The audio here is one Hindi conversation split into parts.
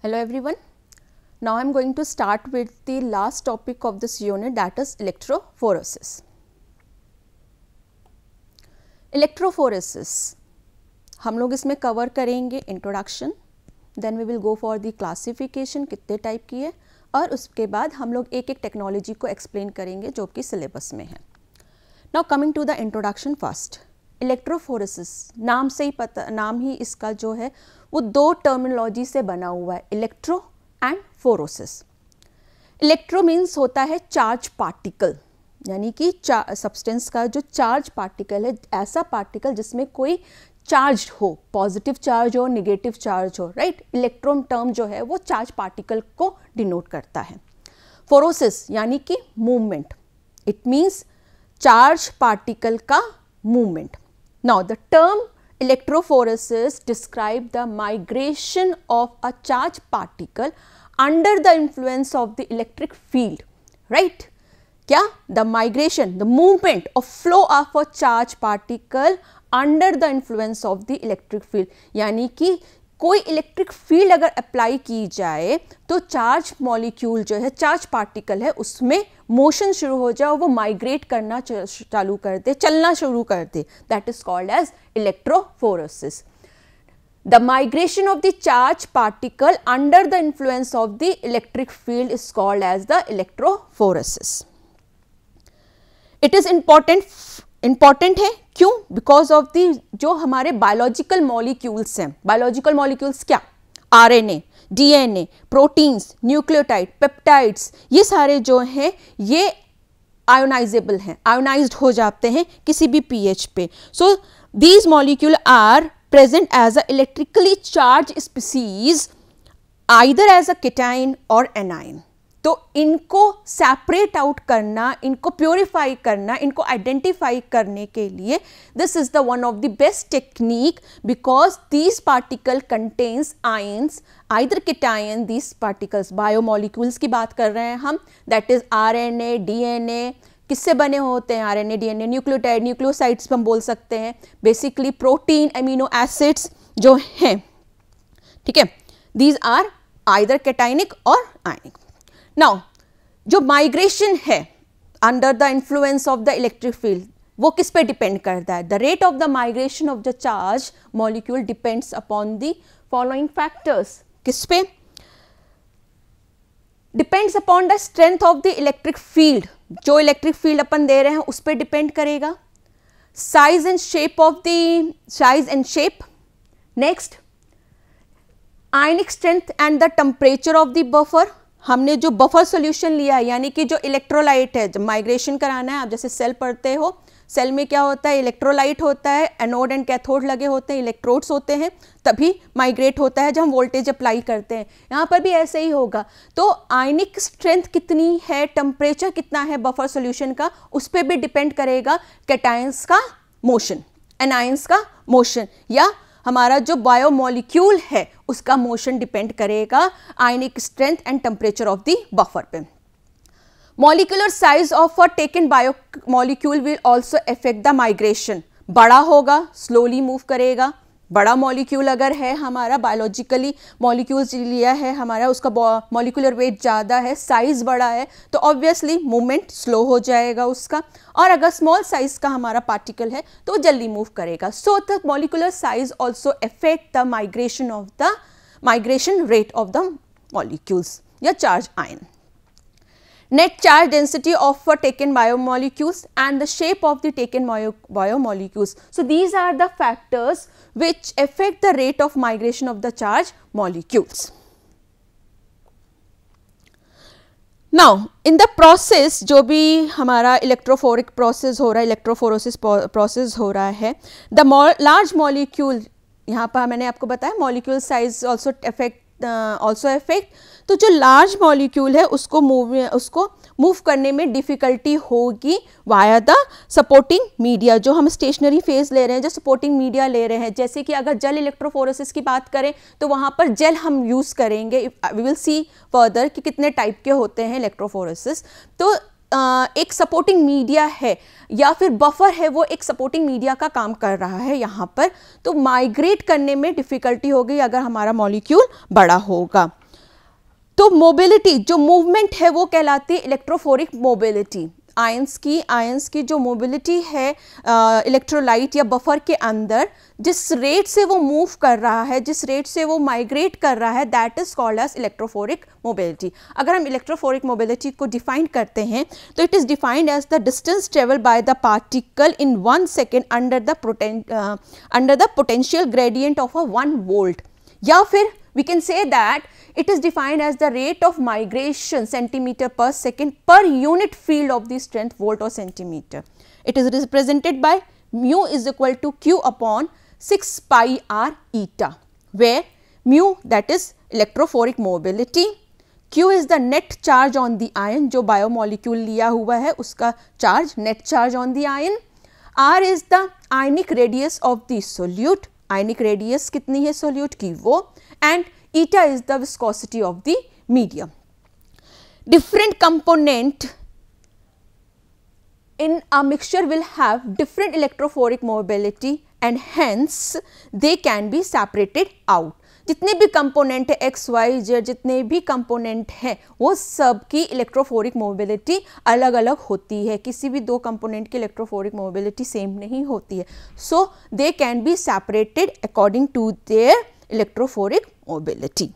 Hello everyone. Now I am going to start with the last topic of this unit, that is electrophoresis. Electrophoresis हम लोग इसमें कवर करेंगे introduction, then we will go for the classification कितने टाइप की है, और उसके बाद हम लोग एक एक टेक्नोलॉजी को एक्सप्लेन करेंगे जो कि सिलेबस में है. Now coming to the introduction first. Electrophoresis नाम से ही पता, नाम ही इसका जो है वो दो टर्मिनोलॉजी से बना हुआ है, इलेक्ट्रो एंड फोरोसिस. इलेक्ट्रो मीन्स होता है चार्ज पार्टिकल, यानी कि सब्सटेंस का जो चार्ज पार्टिकल है, ऐसा पार्टिकल जिसमें कोई चार्ज हो, पॉजिटिव चार्ज हो, नेगेटिव चार्ज हो, राइट. इलेक्ट्रॉन टर्म जो है वो चार्ज पार्टिकल को डिनोट करता है. फोरोसिस यानी कि movement, it means charge particle का movement. Now the term electrophoresis describe the migration of a charged particle under the influence of the electric field, right? क्या? The migration, the movement of flow of a charged particle under the influence of the electric field. यानी कि कोई इलेक्ट्रिक फील्ड अगर अप्लाई की जाए तो चार्ज मॉलिक्यूल जो है, चार्ज पार्टिकल है, उसमें मोशन शुरू हो जाए, वो माइग्रेट करना चालू कर दे, चलना शुरू कर दे. That is called as electrophoresis. The migration of the charge particle under the influence of the electric field is called as the electrophoresis. It is important है. क्यों? बिकॉज ऑफ दी जो हमारे बायोलॉजिकल मॉलिक्यूल्स हैं. बायोलॉजिकल मॉलिक्यूल्स क्या? RNA, DNA, proteins, nucleotide, peptides, ये सारे जो हैं ये आयोनाइजेबल हैं, आयोनाइज्ड हो जाते हैं किसी भी पीएच पे. So these molecule are present as a electrically charge species either as a cation और एनाइन. तो इनको सेपरेट आउट करना, इनको प्योरीफाई करना, इनको आइडेंटिफाई करने के लिए this is the one of the best technique, because these particle contains ions, either cation. These particles biomolecules की बात कर रहे हैं हम, दैट इज आरएनए, डीएनए. किससे बने होते हैं आरएनए, डीएनए? न्यूक्लियोटाइड, न्यूक्लियोसाइड्स हम बोल सकते हैं, बेसिकली प्रोटीन, अमीनो एसिड्स जो हैं, ठीक है. दीज आर आइदर केटाइनिक और आयनिक. नाउ जो माइग्रेशन है under the influence of the electric field, वो किस पे डिपेंड करता है? The rate of the migration of the charge molecule depends upon the following factors. किस पे? Depends upon the strength of the electric field. जो इलेक्ट्रिक फील्ड अपन दे रहे हैं उस पर डिपेंड करेगा. Size and shape of the size and shape. Next, ionic strength and the temperature of the buffer. हमने जो बफर सॉल्यूशन लिया है, यानी कि जो इलेक्ट्रोलाइट है, जब माइग्रेशन कराना है, आप जैसे सेल पढ़ते हो, सेल में क्या होता है? इलेक्ट्रोलाइट होता है, एनोड एंड कैथोड लगे होते हैं, इलेक्ट्रोड्स होते हैं, तभी माइग्रेट होता है जब हम वोल्टेज अप्लाई करते हैं. यहाँ पर भी ऐसे ही होगा. तो आयनिक स्ट्रेंथ कितनी है, टेम्परेचर कितना है बफर सॉल्यूशन का, उस पर भी डिपेंड करेगा कैटायंस का मोशन, एनायंस का मोशन, या हमारा जो बायोमोलिक्यूल है उसका मोशन डिपेंड करेगा ionic strength and temperature of the buffer पे. Molecular size of a taken biomolecule will also affect the migration. बड़ा होगा, स्लोली मूव करेगा. बड़ा मॉलिक्यूल अगर है हमारा, बायोलॉजिकली मॉलिक्यूल्स लिया है हमारा, उसका मॉलिक्यूलर वेट ज़्यादा है, साइज बड़ा है, तो ऑब्वियसली मूवमेंट स्लो हो जाएगा उसका. और अगर स्मॉल साइज का हमारा पार्टिकल है तो जल्दी मूव करेगा. So the molecular size also affect the migration rate of the molecules या charge ion. Net charge density of taken biomolecules and the shape of the taken biomolecules. So these are the factors which affect the rate of migration of the charged molecules. Now in the process, जो भी हमारा इलेक्ट्रोफोरिक प्रोसेस हो रहा है, इलेक्ट्रोफोरोसिस प्रोसेस हो रहा है, the large molecule, यहाँ पर मैंने आपको बताया मॉलिक्यूल साइज ऑल्सो अफेक्ट. तो जो लार्ज मॉलिक्यूल है उसको मूव करने में डिफ़िकल्टी होगी वाया द सपोर्टिंग मीडिया. जो हम स्टेशनरी फेज ले रहे हैं, जो सपोर्टिंग मीडिया ले रहे हैं, जैसे कि अगर जेल इलेक्ट्रोफोरेसिस की बात करें तो वहाँ पर जेल हम यूज़ करेंगे. वी विल सी फर्दर कि कितने टाइप के होते हैं इलेक्ट्रोफोरेसिस. तो एक सपोर्टिंग मीडिया है या फिर बफर है, वो एक सपोर्टिंग मीडिया का काम कर रहा है यहाँ पर. तो माइग्रेट करने में डिफ़िकल्टी होगी अगर हमारा मॉलिक्यूल बड़ा होगा. तो मोबिलिटी, जो मूवमेंट है वो कहलाती है इलेक्ट्रोफोरिक मोबिलिटी। आयंस की जो मोबिलिटी है इलेक्ट्रोलाइट या बफर के अंदर, जिस रेट से वो मूव कर रहा है, जिस रेट से वो माइग्रेट कर रहा है, that is called as electrophoric mobility. अगर हम इलेक्ट्रोफोरिक मोबिलिटी को डिफाइन करते हैं तो it is defined as the distance travel by the particle in 1 second under the potential gradient of 1 volt, या फिर we can say that it is defined as the rate of migration centimeter per second per unit field of the strength volt or centimeter. It is represented by mu is equal to q upon 6 pi r eta, where mu, that is electrophoric mobility, q is the net charge on the ion, जो biomolecule लिया हुआ है उसका charge, net charge on the ion, r is the ionic radius of the solute, ionic radius कितनी है solute की वो, and eta is the viscosity of the medium. Different component in a mixture will have different electrophoric mobility and hence they can be separated out. जितने भी कंपोनेंट है एक्स वाई जेड, जितने भी कंपोनेंट हैं वो सब की इलेक्ट्रोफोरिक मोबिलिटी अलग अलग होती है। किसी भी दो कंपोनेंट की इलेक्ट्रोफोरिक मोबिलिटी सेम नहीं होती है। So they can be separated according to their electrophoric mobility.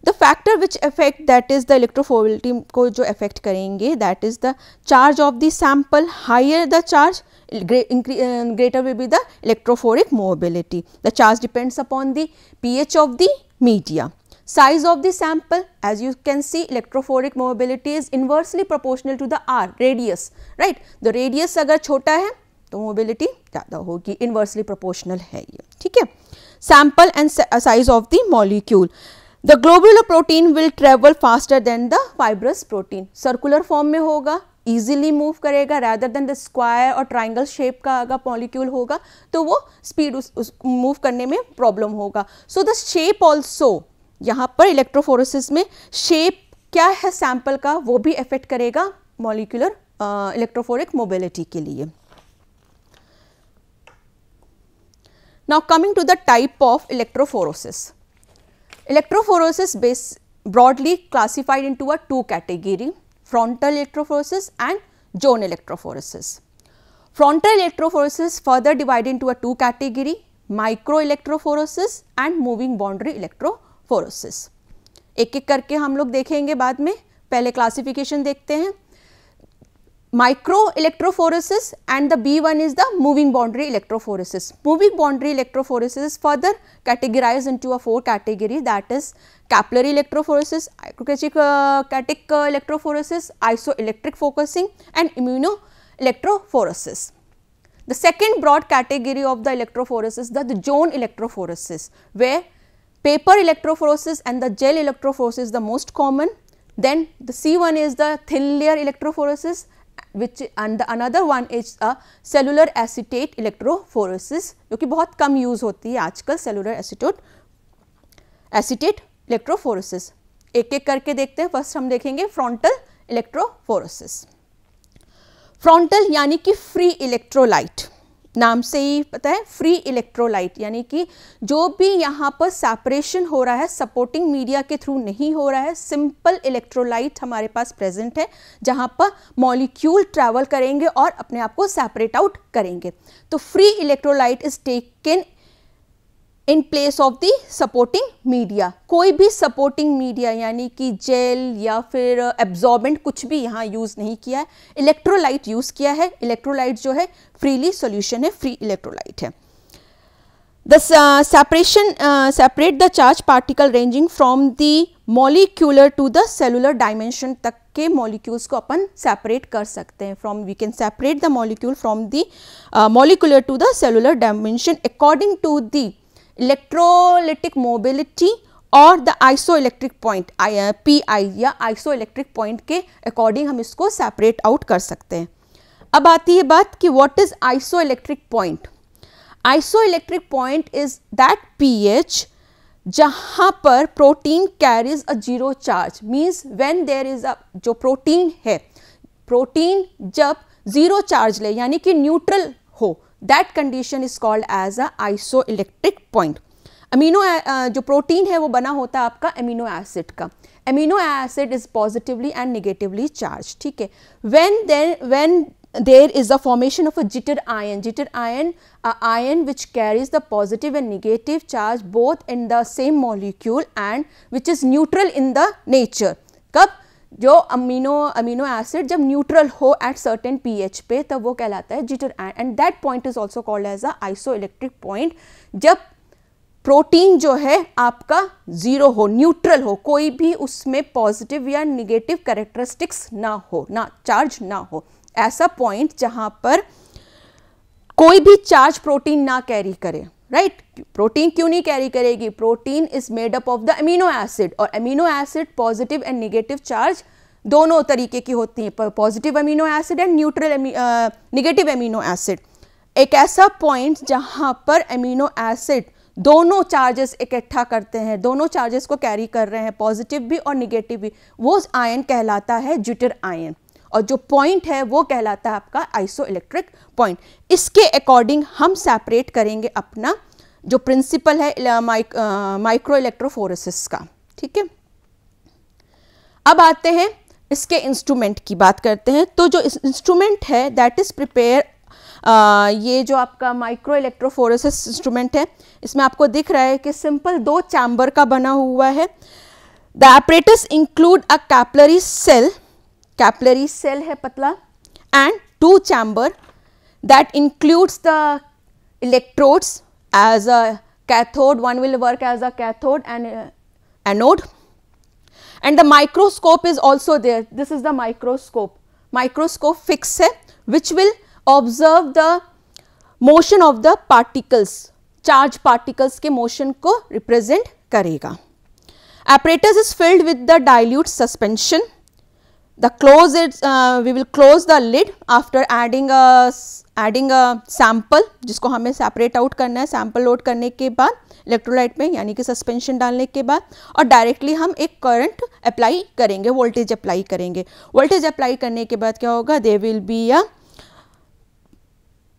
The factor which affect, that is the electrophobility को जो अफेक्ट करेंगे, that is the charge of the sample, higher the charge greater will be the electrophoric mobility. The charge depends upon the pH of the media. Size of the sample, as you can see, electrophoric mobility is inversely proportional to the r, radius, right? The radius अगर छोटा है तो mobility ज़्यादा होगी, inversely proportional है ये, ठीक है? Sample and size of the molecule. The globular protein will travel faster than the fibrous protein. Circular form में होगा, easily move करेगा, rather than the square और triangle shape का अगर molecule होगा तो वो speed move करने में problem होगा. So the shape also, यहाँ पर electrophoresis में shape क्या है sample का वो भी affect करेगा molecular electrophoric mobility के लिए. Now coming to the type of electrophoresis. Electrophoresis is broadly classified into a two category, frontal electrophoresis and zone electrophoresis. Frontal electrophoresis further divided into a two category, micro electrophoresis and moving boundary electrophoresis. एक एक करके हम लोग देखेंगे बाद में, पहले क्लासिफिकेशन देखते हैं. Micro electrophoresis and the B1 is the moving boundary electrophoresis. Moving boundary electrophoresis is further categorized into a four category, that is capillary electrophoresis, ionostatic electrophoresis, isoelectric focusing and immunoelectrophoresis. The second broad category of the electrophoresis is the zone electrophoresis, where paper electrophoresis and the gel electrophoresis is the most common. Then the C1 is the thin layer electrophoresis, which and the another one is a cellular acetate electrophoresis, जो कि बहुत कम यूज़ होती है आजकल, cellular acetate electrophoresis. एक एक करके देखते हैं. फर्स्ट हम देखेंगे frontal electrophoresis. Frontal यानी कि फ्री इलेक्ट्रोलाइट, नाम से ही पता है, फ्री इलेक्ट्रोलाइट यानी कि जो भी यहाँ पर सेपरेशन हो रहा है सपोर्टिंग मीडिया के थ्रू नहीं हो रहा है, सिंपल इलेक्ट्रोलाइट हमारे पास प्रेजेंट है जहाँ पर मॉलिक्यूल ट्रैवल करेंगे और अपने आप को सेपरेट आउट करेंगे. तो free electrolyte is taken in place of the supporting media. कोई भी सपोर्टिंग मीडिया यानी कि जेल या फिर एब्जॉर्बेंट कुछ भी यहाँ यूज़ नहीं किया है, इलेक्ट्रोलाइट यूज़ किया है. इलेक्ट्रोलाइट जो है फ्रीली सॉल्यूशन है, फ्री इलेक्ट्रोलाइट है. The separate the charge particle ranging from the molecular to the cellular dimension तक के मॉलिक्यूल्स को अपन सेपरेट कर सकते हैं. From we can separate the molecule from the molecular to the cellular dimension according to the electrolytic mobility और द आइसोइलेक्ट्रिक पॉइंट PI या आइसोइलेक्ट्रिक पॉइंट के अकॉर्डिंग हम इसको सेपरेट आउट कर सकते हैं. अब आती है बात कि what is isoelectric point. Isoelectric point is that pH जहाँ पर protein carries a zero charge, means when there is a, जो प्रोटीन है, प्रोटीन जब जीरो चार्ज ले यानी कि न्यूट्रल हो, that condition is called as a isoelectric point. Amino जो प्रोटीन है वो बना होता है आपका अमीनो एसिड का. Amino acid is positively and negatively charge. ठीक है. When there is a formation of a jitter ion, a ion which carries the positive and negative charge both in the same molecule and which is neutral in the nature. कब? जो अमीनो एसिड जब न्यूट्रल एट सर्टेन pH पे, तब वो कहलाता है zwitterion, and that point is also called as a isoelectric point. जब प्रोटीन जो है आपका जीरो हो, न्यूट्रल हो, कोई भी उसमें पॉजिटिव या निगेटिव कैरेक्टरिस्टिक्स ना हो, ना चार्ज ना हो, ऐसा पॉइंट जहां पर कोई भी चार्ज प्रोटीन ना कैरी करे. राइट. प्रोटीन क्यों नहीं कैरी करेगी? Protein is made up of the amino acid, और amino acid positive and negative charge दोनों तरीके की होती हैं, positive amino acid and neutral negative amino acid. एक ऐसा पॉइंट जहां पर अमीनो एसिड दोनों चार्जेस इकट्ठा करते हैं, दोनों चार्जेस को कैरी कर रहे हैं, पॉजिटिव भी और निगेटिव भी, वो आयन कहलाता है जिटर आयन, और जो पॉइंट है वो कहलाता है आपका आइसोइलेक्ट्रिक पॉइंट. इसके अकॉर्डिंग हम सेपरेट करेंगे अपना जो प्रिंसिपल है माइक्रो इलेक्ट्रोफोरेसिस का. ठीक है. अब आते हैं इसके इंस्ट्रूमेंट की बात करते हैं. तो जो इंस्ट्रूमेंट है दैट इज प्रिपेयर, ये जो आपका माइक्रो इलेक्ट्रोफोरेसिस इंस्ट्रूमेंट है, इसमें आपको दिख रहा है कि सिंपल 2 चैम्बर का बना हुआ है. The apparatus include a capillary cell, capillary cell है पतला, and 2 chamber that includes the electrodes as a cathode, one will work as a cathode and anode, and the microscope is also there. This is the microscope fix है which will observe the motion of the particles, charge particles के motion को represent करेगा. Apparatus is filled with the dilute suspension. We will close the lid after adding a sample, जिसको हमें सेपरेट आउट करना है सैम्पल लोड करने के बाद इलेक्ट्रोलाइट में, यानी कि सस्पेंशन डालने के बाद, और डायरेक्टली हम एक करंट अप्लाई करेंगे, वोल्टेज अप्लाई करेंगे. वोल्टेज अप्लाई करने के बाद क्या होगा? There will be a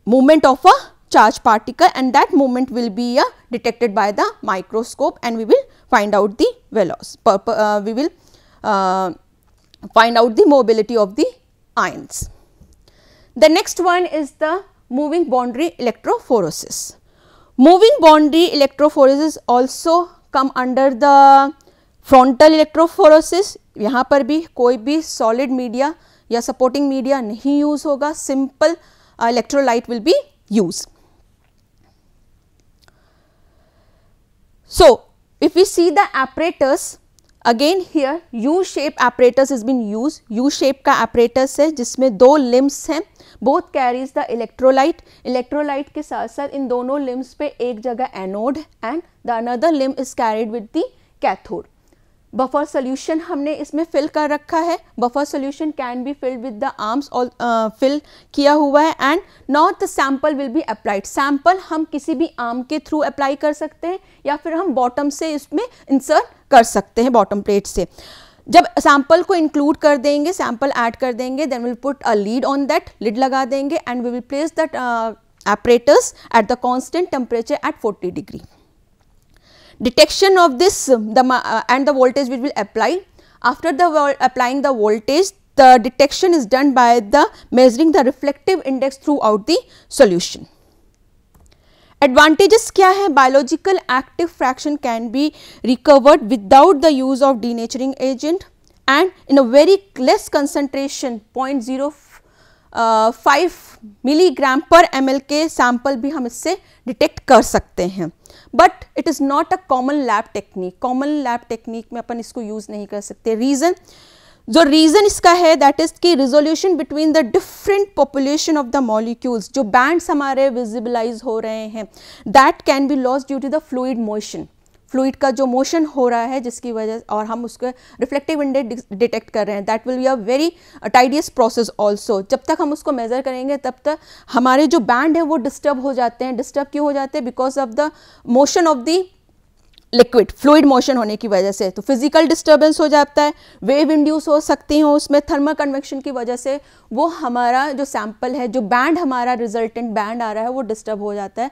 movement of a charge particle, and that movement will be detected by the microscope, and we will find out the velocity. We will find out the mobility of the ions. The next one is the moving boundary electrophoresis. Moving boundary electrophoresis also come under the frontal electrophoresis. यहाँ पर भी कोई भी solid media या supporting media नहीं use होगा, simple electrolyte will be used. So if we see the apparatus, again here U-shape apparatus has been used. U-shape का apparatus है जिसमें 2 limbs हैं, both carries the electrolyte. electrolyte के साथ साथ इन दोनों limbs पे एक जगह anode and the another limb is carried with the cathode. Buffer solution हमने इसमें फिल कर रखा है. Buffer solution can be filled with the arms, और फिल किया हुआ है, and not the sample will be applied. Sample हम किसी भी आर्म के थ्रू अप्लाई कर सकते हैं या फिर हम बॉटम से इसमें इंसर्ट कर सकते हैं, बॉटम प्लेट से. जब सैंपल को इंक्लूड कर देंगे, सैंपल ऐड कर देंगे, then will put a lid on that, lid लगा देंगे, and we will place that apparatus at the constant temperature at 40 degree. Detection of this and the voltage which will apply. After applying the voltage, the detection is done by the measuring the reflective index throughout the solution. Advantages क्या है? Biological active fraction can be recovered without the use of denaturing agent and in a very less concentration, 0.05 milligram पर ml के सैंपल भी हम इससे डिटेक्ट कर सकते हैं. But it is not a common lab technique. Common lab technique में अपन इसको यूज़ नहीं कर सकते. रीज़न, जो रीज़न इसका है दैट इज़ की resolution between the different population of the molecules, जो बैंड्स हमारे विजिबलाइज हो रहे हैं, that can be lost due to the fluid motion. Fluid का जो मोशन हो रहा है जिसकी वजह, और हम उसके रिफ्लेक्टिव इंडेक्स डिटेक्ट कर रहे हैं, that will be a very tedious process also. जब तक हम उसको मेज़र करेंगे तब तक हमारे जो बैंड है वो डिस्टर्ब हो जाते हैं. डिस्टर्ब क्यों हो जाते हैं? Because of the motion of the liquid, fluid motion होने की वजह से. तो फिजिकल डिस्टर्बेंस हो जाता है, वेव इंड्यूस हो सकती हैं उसमें, थर्मल कन्वेक्शन की वजह से वो हमारा जो सैंपल है, जो बैंड हमारा रिजल्टेंट बैंड आ रहा है वो डिस्टर्ब हो जाता है.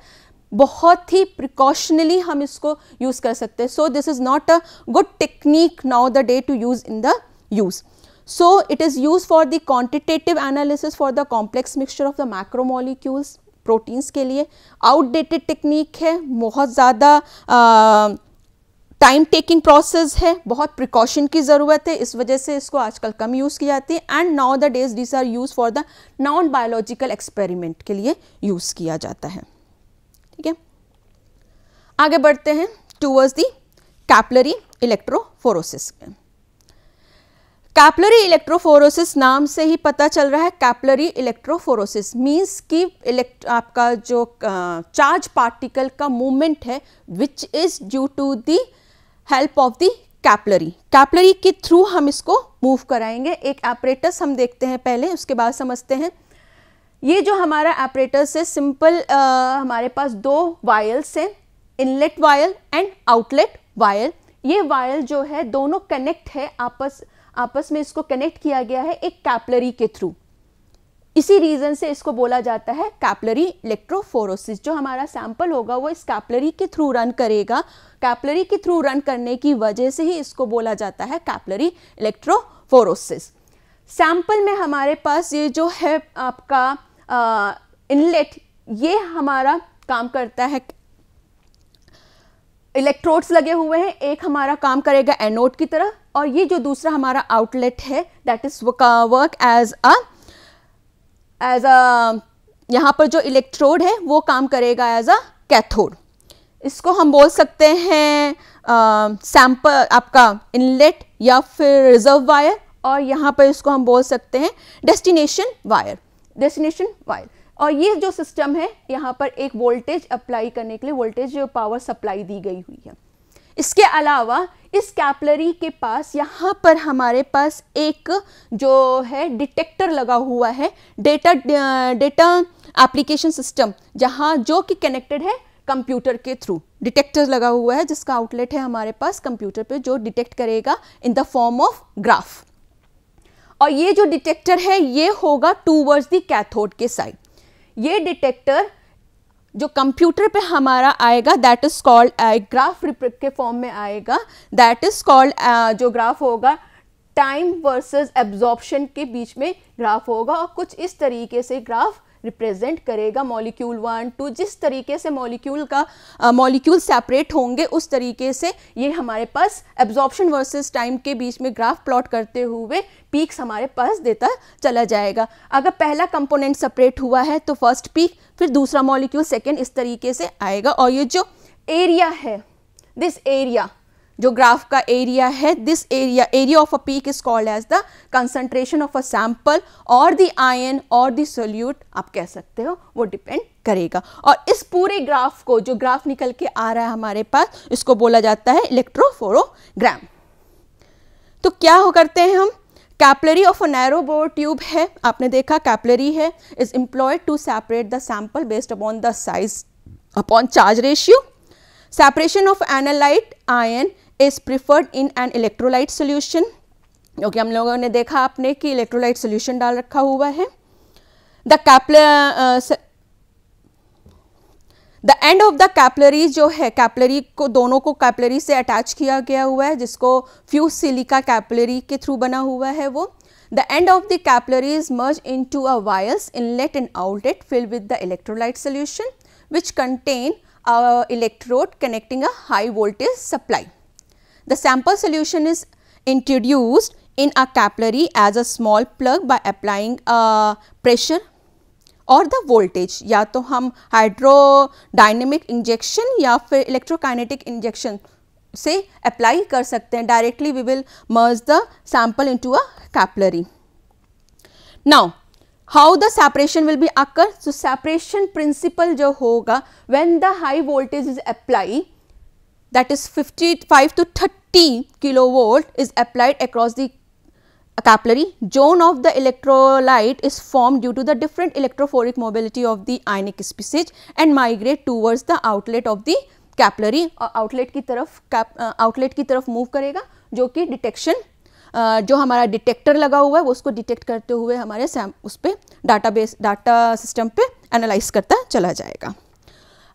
बहुत ही प्रिकॉशनली हम इसको यूज़ कर सकते हैं. So this is not a good technique now the day to use in the use. So it is used for the quantitative analysis for the complex mixture of the macromolecules, proteins के लिए. आउटडेटेड टेक्निक है, बहुत ज़्यादा टाइम टेकिंग प्रोसेस है, बहुत प्रिकॉशन की ज़रूरत है, इस वजह से इसको आजकल कम यूज़ की जाती है. And now the days this are use for the non biological experiment के लिए यूज़ किया जाता है. ठीक है, आगे बढ़ते हैं towards the capillary electrophoresis. Capillary electrophoresis नाम से ही पता चल रहा है. कैपिलरी इलेक्ट्रोफोरोसिस मीन्स कि आपका जो चार्ज पार्टिकल का मूवमेंट है which is due to the help of the capillary. Capillary के थ्रू हम इसको मूव कराएंगे. एक एपरेटस हम देखते हैं पहले, उसके बाद समझते हैं. ये जो हमारा एपरेटस है सिंपल, हमारे पास दो वायल्स हैं, inlet vial and outlet vial. ये वायल जो है दोनों कनेक्ट है आपस में, इसको कनेक्ट किया गया है एक कैपिलरी के थ्रू. इसी रीजन से इसको बोला जाता है कैपिलरी इलेक्ट्रोफोरोसिस. जो हमारा सैंपल होगा वो इस कैपिलरी के थ्रू रन करेगा. कैपिलरी के थ्रू रन करने की वजह से ही इसको बोला जाता है कैपिलरी इलेक्ट्रोफोरोसिस. सैंपल में हमारे पास ये जो है आपका इनलेट, ये हमारा काम करता है, इलेक्ट्रोड्स लगे हुए हैं, एक हमारा काम करेगा एनोड की तरह, और ये जो दूसरा हमारा आउटलेट है that is work as a यहाँ पर जो इलेक्ट्रोड है वो काम करेगा एज अ कैथोड. इसको हम बोल सकते हैं सैंपल आपका इनलेट या फिर रिजर्व वायर, और यहाँ पर इसको हम बोल सकते हैं डेस्टिनेशन वायर. और ये जो सिस्टम है यहाँ पर एक वोल्टेज अप्लाई करने के लिए वोल्टेज पावर सप्लाई दी गई हुई है. इसके अलावा इस कैपिलरी के पास यहाँ पर हमारे पास एक जो है डिटेक्टर लगा हुआ है, डेटा एप्लीकेशन सिस्टम, जहाँ जो कि कनेक्टेड है कंप्यूटर के थ्रू. डिटेक्टर लगा हुआ है जिसका आउटलेट है हमारे पास कंप्यूटर पे, जो डिटेक्ट करेगा in the form of graph. और ये जो डिटेक्टर है ये होगा टूवर्ड्स द कैथोड के साइड. ये डिटेक्टर जो कंप्यूटर पे हमारा आएगा दैट इज कॉल्ड ग्राफ के फॉर्म में आएगा. दैट इज कॉल्ड जो ग्राफ होगा टाइम वर्सेस एब्जॉर्प्शन के बीच में ग्राफ होगा, और कुछ इस तरीके से ग्राफ रिप्रेजेंट करेगा मॉलिक्यूल 1 2. जिस तरीके से मॉलिक्यूल सेपरेट होंगे उस तरीके से ये हमारे पास एब्जॉर्प्शन वर्सेस टाइम के बीच में ग्राफ प्लॉट करते हुए पीक्स हमारे पास देता चला जाएगा. अगर पहला कंपोनेंट सेपरेट हुआ है तो फर्स्ट पीक, फिर दूसरा मॉलिक्यूल सेकेंड, इस तरीके से आएगा. और ये जो एरिया है, दिस एरिया जो ग्राफ का एरिया है, this area of a peak is called as the concentration of a sample और द आयन और द सोल्यूट, आप कह सकते हो, वो डिपेंड करेगा. और इस पूरे ग्राफ को, जो ग्राफ निकल के आ रहा है हमारे पास, इसको बोला जाता है इलेक्ट्रोफोरोग्राम. तो क्या करते हैं हम, capillary of a narrow bore tube है, आपने देखा कैपिलरी है, is employed to separate the sample based upon the size upon charge ratio. Separation of analyte ion is preferred in an electrolyte solution, क्योंकि हम लोगों ने देखा आपने कि इलेक्ट्रोलाइट सोल्यूशन डाल रखा हुआ है. The end of the capillary जो है, कैपिलरी को दोनों को कैपिलरी से अटैच किया गया हुआ है, जिसको फ्यूज सिलिका कैपिलरी के थ्रू बना हुआ है वो. The end of the capillary is merge into a vials inlet and outlet filled with the electrolyte solution which contain a electrode connecting a high voltage supply. The sample solution is introduced in a capillary as a small plug by applying a pressure और the voltage. या तो हम हाइड्रोडायनेमिक इंजेक्शन या फिर इलेक्ट्रोकाइनेटिक इंजेक्शन से अप्लाई कर सकते हैं. Directly we will merge the sample into a capillary. Now how the separation will be occur. So separation principle जो होगा, when the high voltage is apply, that is 55 to 30 kilovolt is applied across the capillary. Zone of the electrolyte is formed due to the different electrophoric mobility of the ionic species and migrate towards the outlet of the capillary. और आउटलेट की तरफ मूव करेगा, जो कि डिटेक्शन, जो हमारा डिटेक्टर लगा हुआ है वो उसको डिटेक्ट करते हुए हमारे उस पर डाटा सिस्टम पे एनालाइज करता चला जाएगा.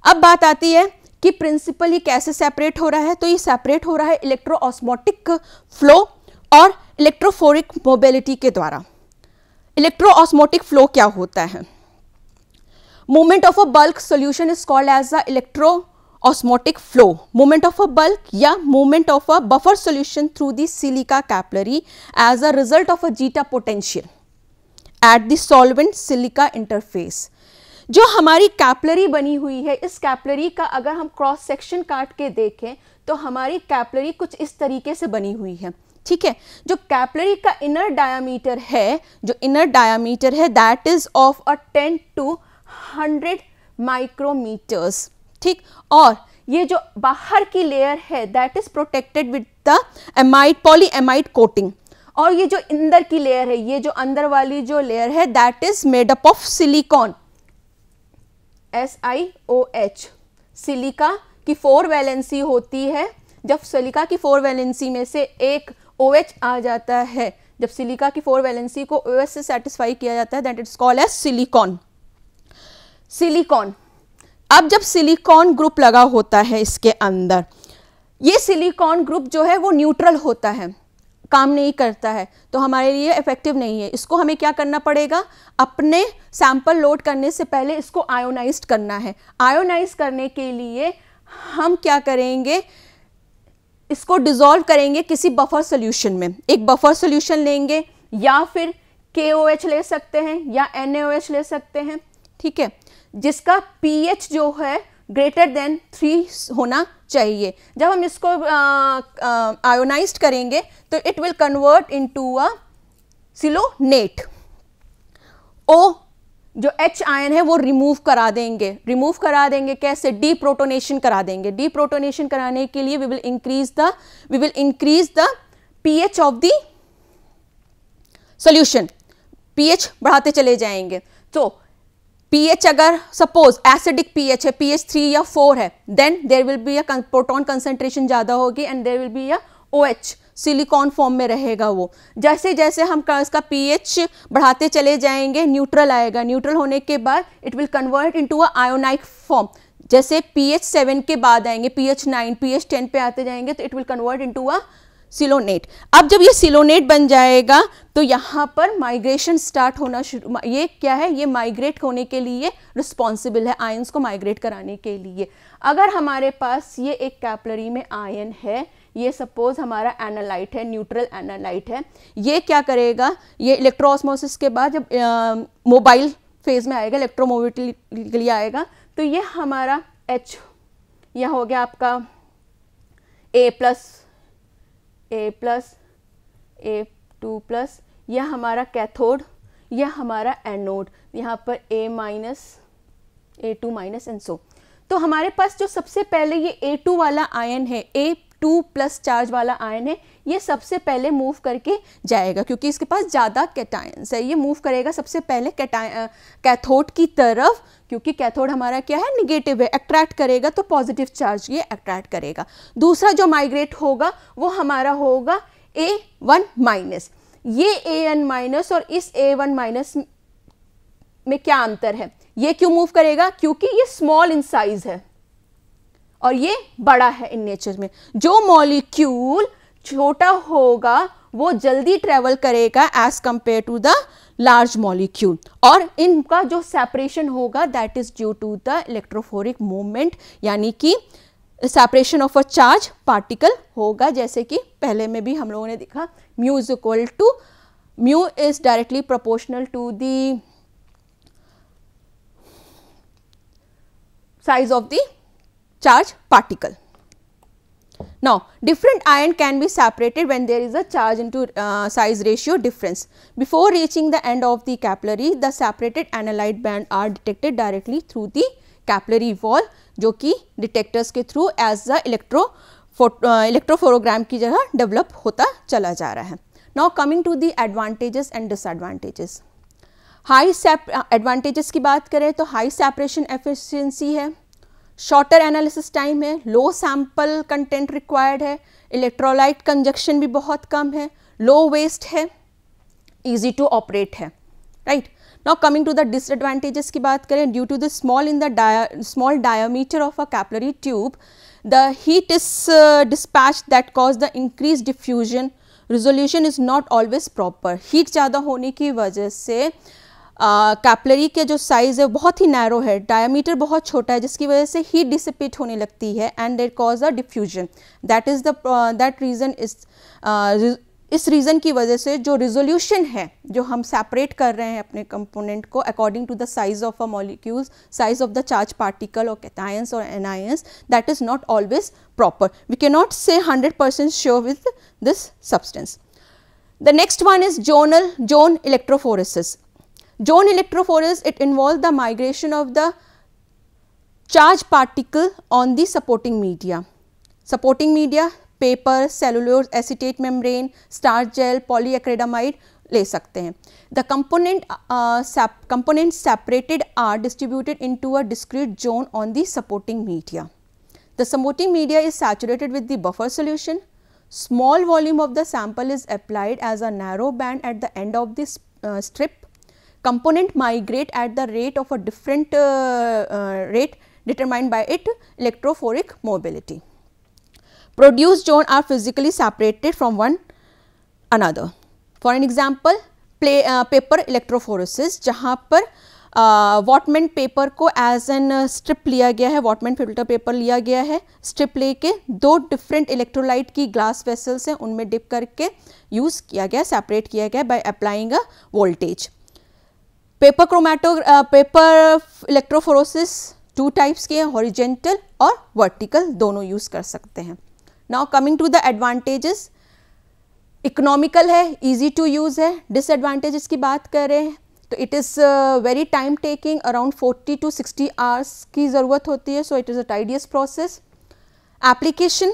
अब बात आती है कि प्रिंसिपल ये कैसे सेपरेट हो रहा है, तो ये सेपरेट हो रहा है इलेक्ट्रोऑस्मोटिक फ्लो और इलेक्ट्रोफोरिक मोबिलिटी के द्वारा। इलेक्ट्रोऑस्मोटिक फ्लो क्या होता है? Movement of a bulk solution is called as the electroosmotic flow. Movement of a bulk या movement of a buffer solution through the silica capillary as a result of a zeta potential at the solvent silica interface. जो हमारी कैपिलरी बनी हुई है, इस कैपिलरी का अगर हम क्रॉस सेक्शन काट के देखें तो हमारी कैपिलरी कुछ इस तरीके से बनी हुई है, ठीक है। जो कैपिलरी का इनर डायामीटर है, that is of a 10 to 100 micrometres, ठीक। और ये जो बाहर की लेयर है that is protected with the amide polyamide coating, और ये जो अंदर की लेयर है, ये जो अंदर वाली जो लेयर है that is made up of silicon, SiOH। Silica की 4 वैलेंसी होती है। जब सिलिका की 4 वैलेंसी में से एक OH आ जाता है, जब सिलिका की 4 वैलेंसी को OH से सेटिस्फाई किया जाता है that is called as silicon. अब जब सिलिकॉन ग्रुप लगा होता है इसके अंदर, ये सिलिकॉन ग्रुप जो है वो न्यूट्रल होता है, काम नहीं करता है, तो हमारे लिए इफेक्टिव नहीं है। इसको हमें क्या करना पड़ेगा? अपने सैंपल लोड करने से पहले इसको आयोनाइज्ड करना है। आयोनाइज करने के लिए हम क्या करेंगे? इसको डिसॉल्व करेंगे किसी बफर सॉल्यूशन में। एक बफर सॉल्यूशन लेंगे या फिर KOH ले सकते हैं या NaOH ले सकते हैं, ठीक है, जिसका pH जो है ग्रेटर देन 3 होना चाहिए। जब हम इसको आयोनाइज्ड करेंगे तो it will convert into a silanate. O जो H आयन है वो रिमूव करा देंगे कैसे? डीप्रोटोनेशन करा देंगे। डीप्रोटोनेशन कराने के लिए we will increase the pH of the solution. pH बढ़ाते चले जाएंगे। तो pH अगर सपोज एसिडिक pH है, pH 3 या 4 है, then there will be a proton concentration ज़्यादा होगी and there will be a OH, silicon form में रहेगा वो। जैसे जैसे हम इसका pH बढ़ाते चले जाएंगे, न्यूट्रल आएगा। न्यूट्रल होने के बाद it will convert into a ionic form. जैसे pH 7 के बाद आएंगे, pH 9, pH 10 पे आते जाएंगे तो it will convert into a silanate. अब जब ये सिलोनेट बन जाएगा तो यहाँ पर माइग्रेशन स्टार्ट होना शुरू। ये क्या है? ये माइग्रेट होने के लिए रिस्पॉन्सिबल है, आयंस को माइग्रेट कराने के लिए। अगर हमारे पास ये एक कैपिलरी में आयन है, ये सपोज हमारा एनालाइट है, न्यूट्रल एनालाइट है, ये क्या करेगा? ये इलेक्ट्रोऑस्मोसिस के बाद जब मोबाइल फेज में आएगा, इलेक्ट्रोमोबिलिटी के लिए आएगा, तो ये हमारा H यह हो गया आपका A+, यह हमारा कैथोड, यह हमारा एनोड, यहाँ पर A-, एंड सो। तो हमारे पास जो सबसे पहले ये A2 वाला आयन है, A2+ चार्ज वाला आयन है, ये सबसे पहले मूव करके जाएगा क्योंकि इसके पास ज़्यादा कैटायंस है। ये मूव करेगा सबसे पहले कैथोड की तरफ, क्योंकि कैथोड हमारा क्या है? निगेटिव है। अट्रैक्ट करेगा तो पॉजिटिव चार्ज ये अट्रैक्ट करेगा। दूसरा जो माइग्रेट होगा वो हमारा होगा A1-। ये An- और इस A1- में क्या अंतर है? ये क्यों मूव करेगा? क्योंकि ये स्मॉल इन साइज है और ये बड़ा है इन नेचर में। जो मॉलिक्यूल छोटा होगा वो जल्दी ट्रेवल करेगा as compare to the large molecule, और इनका जो सेपरेशन होगा that is due to the electrophoric movement, यानी कि separation of a charge particle होगा। जैसे कि पहले में भी हम लोगों ने देखा, mu is directly proportional to the size of the charge particle. Now different ion can be separated when there is a charge into size ratio difference. Before reaching the end of the capillary, the separated analyte band are detected directly through the capillary wall, जो कि detectors के through as the electrophotogram की जगह develop होता चला जा रहा है। Now coming to the advantages and disadvantages. High advantages की बात करें तो हाई सेपरेशन एफिशिएंसी है, शॉर्टर एनालिसिस टाइम है, लो सैंपल कंटेंट रिक्वायर्ड है, इलेक्ट्रोलाइट कंजक्शन भी बहुत कम है, लो वेस्ट है, इजी टू ऑपरेट है, right. Now coming to the disadvantages की बात करें, due to the small diameter of a capillary tube, the heat is dispatched that cause the increased diffusion. Resolution is not always proper. Heat ज़्यादा होने की वजह से कैपिलरी के जो साइज़ है बहुत ही नैरो है, डायमीटर बहुत छोटा है, जिसकी वजह से हीट डिसिपेट होने लगती है and that cause a diffusion. That reason इस रीज़न की वजह से जो रिजोल्यूशन है, जो हम सेपरेट कर रहे हैं अपने कंपोनेंट को according to the size of a molecules, size of the charge particle और कैटायंस और anions, that is not always proper. We can not say 100% sure with this substance. The next one is zone electrophoresis. Zone electrophoresis, it involves the migration of the charged particle on the supporting media. Supporting media, paper, cellulose, acetate membrane, starch gel, polyacrylamide ले सकते हैं. The components separated are distributed into a discrete zone on the supporting media. The supporting media is saturated with the buffer solution. Small volume of the sample is applied as a narrow band at the end of this strip. Component migrate at the rate of a different rate determined by its electrophoric mobility. Produced zone are physically separated from one another. For an example, paper electrophoresis, जहाँ पर वॉटमैन पेपर को एज एन स्ट्रिप लिया गया है, वॉटमैन फिल्टर पेपर लिया गया है, स्ट्रिप लेके दो डिफरेंट इलेक्ट्रोलाइट की ग्लास वेसल्स हैं उनमें डिप करके यूज़ किया गया, सेपरेट किया गया by applying a voltage. Paper electrophoresis 2 types के हैं, हॉरिजेंटल और वर्टिकल, दोनों यूज़ कर सकते हैं. Now coming to the advantages, economical है, इजी टू यूज़ है. डिसएडवांटेजेस की बात करें तो it is very time taking, around 40 to 60 hours की ज़रूरत होती है. So it is a tedious process. Application,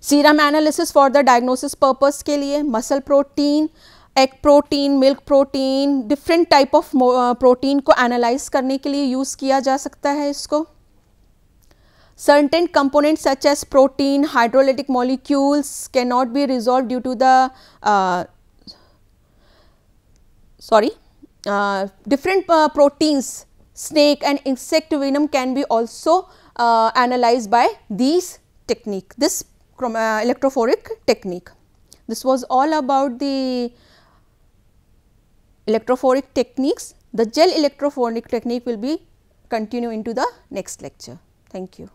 serum analysis for the diagnosis purpose के लिए, muscle protein, egg protein, milk protein, different type of protein को एनालाइज करने के लिए यूज़ किया जा सकता है इसको. Certain components such as protein, hydrolytic molecules cannot be resolved due to the different proteins, snake and insect venom can be also analyzed by these technique, this electrophoric technique. This was all about the electrophoric techniques. The gel electrophoric technique will be continue into the next lecture. Thank you.